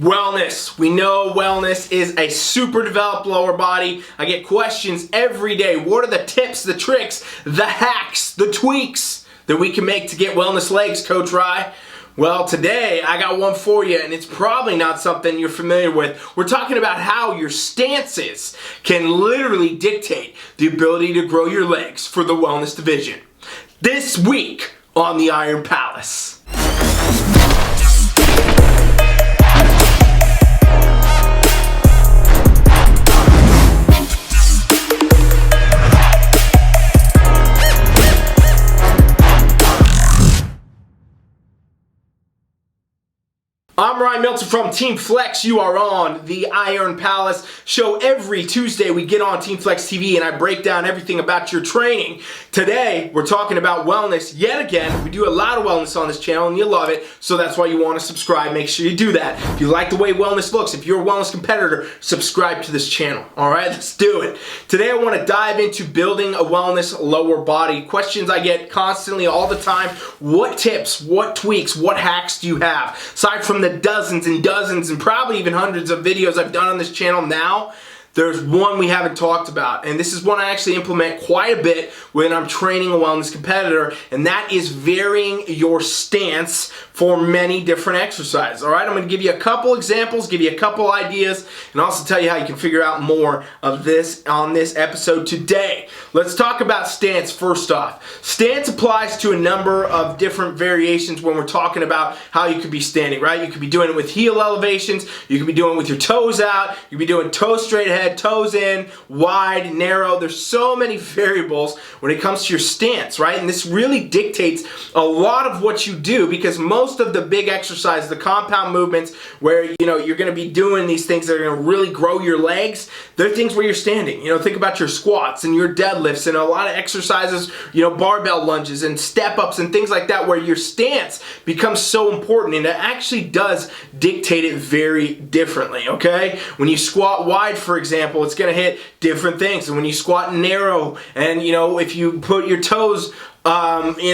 Wellness. We know wellness is a super developed lower body. I get questions every day. What are the tips, the tricks, the hacks, the tweaks that we can make to get wellness legs, Coach Rye? Well, today I got one for you, and it's probably not something you're familiar with. We're talking about how your stances can literally dictate the ability to grow your legs for the wellness division. This week on the Iron Palace. I'm Ryan Milton from TeamFFLEX. You are on the Iron Palace show. Every Tuesday we get on TeamFFLEX TV and I break down everything about your training. Today we're talking about wellness yet again. We do a lot of wellness on this channel and you love it, so that's why you want to subscribe. Make sure you do that. If you like the way wellness looks, if you're a wellness competitor, subscribe to this channel. Alright, let's do it. Today I want to dive into building a wellness lower body. Questions I get constantly all the time. What tips, what tweaks, what hacks do you have? Aside from the dozens and dozens and probably even hundreds of videos I've done on this channel now, there's one we haven't talked about, and this is one I actually implement quite a bit when I'm training a wellness competitor, and that is varying your stance for many different exercises. Alright, I'm going to give you a couple examples, give you a couple ideas, and also tell you how you can figure out more of this on this episode today. Let's talk about stance first off. Stance applies to a number of different variations when we're talking about how you could be standing, right? You could be doing it with heel elevations, you could be doing it with your toes out, you could be doing toes straight ahead, toes in, wide, narrow. There's so many variables when it comes to your stance, right? And this really dictates a lot of what you do, because most of the big exercises, the compound movements where you're going to be doing these things that are going to really grow your legs, they're things where you're standing. Think about your squats and your deadlifts and a lot of exercises, barbell lunges and step-ups and things like that, where your stance becomes so important, and it actually does dictate it very differently, okay? When you squat wide, for example, it's going to hit different things. And when you squat narrow and, if you put your toes in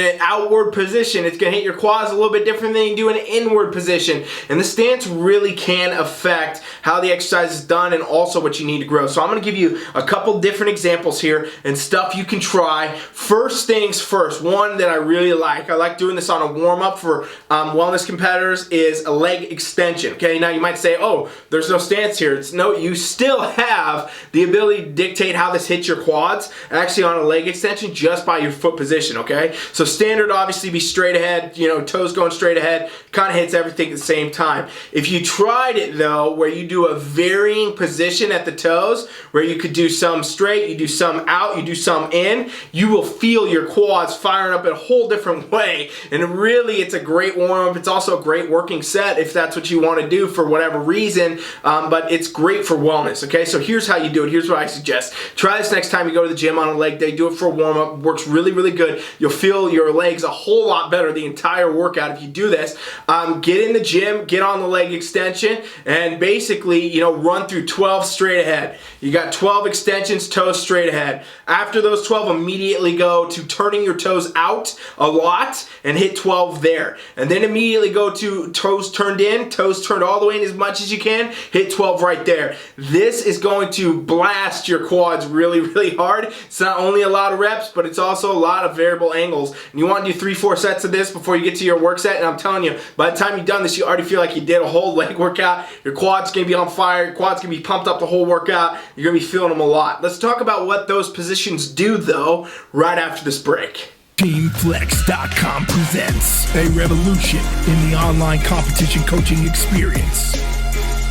an outward position, it's going to hit your quads a little bit different than you do in an inward position. And the stance really can affect how the exercise is done and also what you need to grow. So I'm going to give you a couple different examples here and stuff you can try. First things first, one that I really like, I like doing this on a warm-up for wellness competitors, is a leg extension. Okay, now you might say, oh, there's no stance here. No, you still have the ability to dictate how this hits your quads actually on a leg extension just by your foot position. Okay, so standard obviously be straight ahead, toes going straight ahead, kind of hits everything at the same time. If you tried it though, where you do a varying position at the toes, where you could do some straight, you do some out, you do some in, you will feel your quads firing up in a whole different way. And really, it's a great warm-up. It's also a great working set if that's what you want to do for whatever reason, but it's great for wellness. Okay, so here's how you do it. Here's what I suggest. Try this next time you go to the gym on a leg day. Do it for a warm-up. Works really, really good. You'll feel your legs a whole lot better the entire workout if you do this. Get in the gym, get on the leg extension, and basically, run through 12 straight ahead. You got 12 extensions, toes straight ahead. After those 12, immediately go to turning your toes out a lot and hit 12 there. And then immediately go to toes turned in, toes turned all the way in as much as you can, hit 12 right there. This is going to blast your quads really, really hard. It's not only a lot of reps, but it's also a lot of variable angles. And you want to do 3-4 sets of this before you get to your work set, and I'm telling you, by the time you've done this, you already feel like you did a whole leg workout. Your quads going to be on fire, your quads going to be pumped up the whole workout. You're going to be feeling them a lot. Let's talk about what those positions do though right after this break. TeamFFLEX.com presents a revolution in the online competition coaching experience.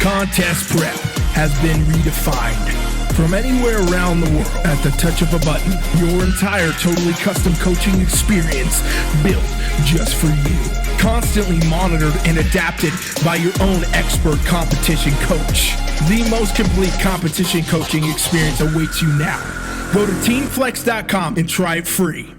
Contest prep has been redefined. From anywhere around the world, at the touch of a button, your entire totally custom coaching experience built just for you. Constantly monitored and adapted by your own expert competition coach. The most complete competition coaching experience awaits you now. Go to TeamFFLEX.com and try it free.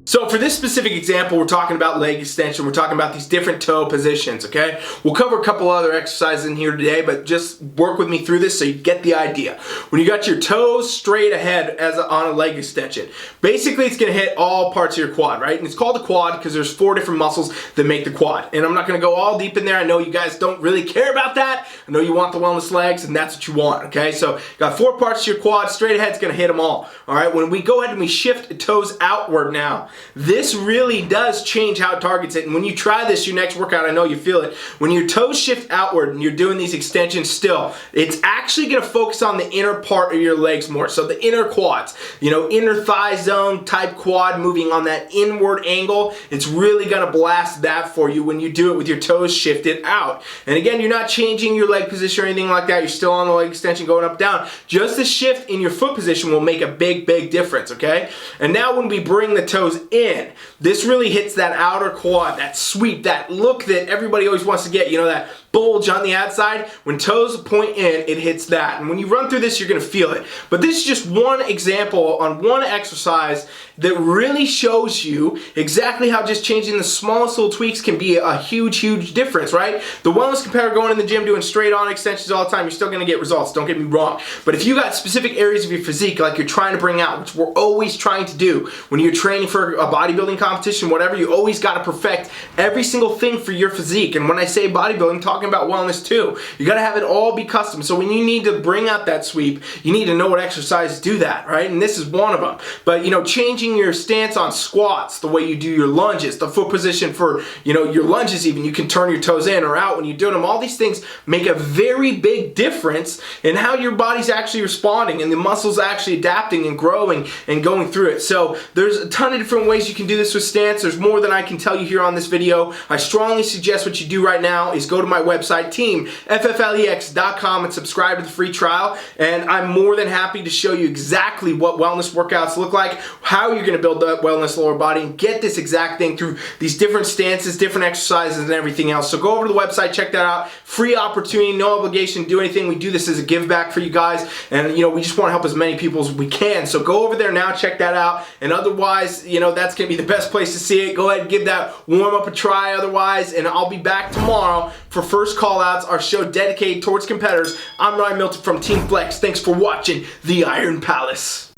So for this specific example, we're talking about leg extension. We're talking about these different toe positions, okay? We'll cover a couple other exercises in here today, but just work with me through this so you get the idea. When you got your toes straight ahead on a leg extension, basically it's gonna hit all parts of your quad, right? And it's called a quad because there's 4 different muscles that make the quad. And I'm not gonna go all deep in there. I know you guys don't really care about that. I know you want the wellness legs, and that's what you want, okay? So you got 4 parts to your quad, straight ahead's gonna hit them all right? When we go ahead and we shift toes outward now, this really does change how it targets it. And when you try this, your next workout, I know you feel it. When your toes shift outward and you're doing these extensions still, it's actually gonna focus on the inner part of your legs more. So the inner quads, you know, inner thigh zone type quad moving on that inward angle. It's really gonna blast that for you when you do it with your toes shifted out. And again, you're not changing your leg position or anything like that. You're still on the leg extension going up, down. Just the shift in your foot position will make a big difference, okay? And now when we bring the toes in, this really hits that outer quad, that sweep, that look that everybody always wants to get, you know, that bulge on the outside. When toes point in, it hits that. And when you run through this, you're gonna feel it. But this is just one example on one exercise that really shows you exactly how just changing the smallest little tweaks can be a huge difference, right? The wellness competitor going in the gym doing straight on extensions all the time, you're still gonna get results, don't get me wrong. But if you got specific areas of your physique like you're trying to bring out, which we're always trying to do, when you're training for a bodybuilding competition, whatever, you always gotta perfect every single thing for your physique. And when I say bodybuilding, talking about wellness too. You gotta have it all be custom. So when you need to bring out that sweep, you need to know what exercises do that, right? And this is one of them. But you know, changing your stance on squats, the way you do your lunges, the foot position for, you know, your lunges even, you can turn your toes in or out when you're doing them. All these things make a very big difference in how your body's actually responding and the muscles actually adapting and growing and going through it. So there's a ton of different ways you can do this with stance. There's more than I can tell you here on this video. I strongly suggest what you do right now is go to my website, TeamFFLEX.com, and subscribe to the free trial. And I'm more than happy to show you exactly what wellness workouts look like, how you're gonna build that wellness lower body, and get this exact thing through these different stances, different exercises, and everything else. So go over to the website, check that out. Free opportunity, no obligation to do anything. We do this as a give back for you guys. And you know, we just wanna help as many people as we can. So go over there now, check that out. And otherwise, you know, that's gonna be the best place to see it. Go ahead and give that warm up a try otherwise. And I'll be back tomorrow for First Call Outs, our show dedicated towards competitors. I'm Ryan Milton from TeamFFLEX. Thanks for watching The Iron Palace.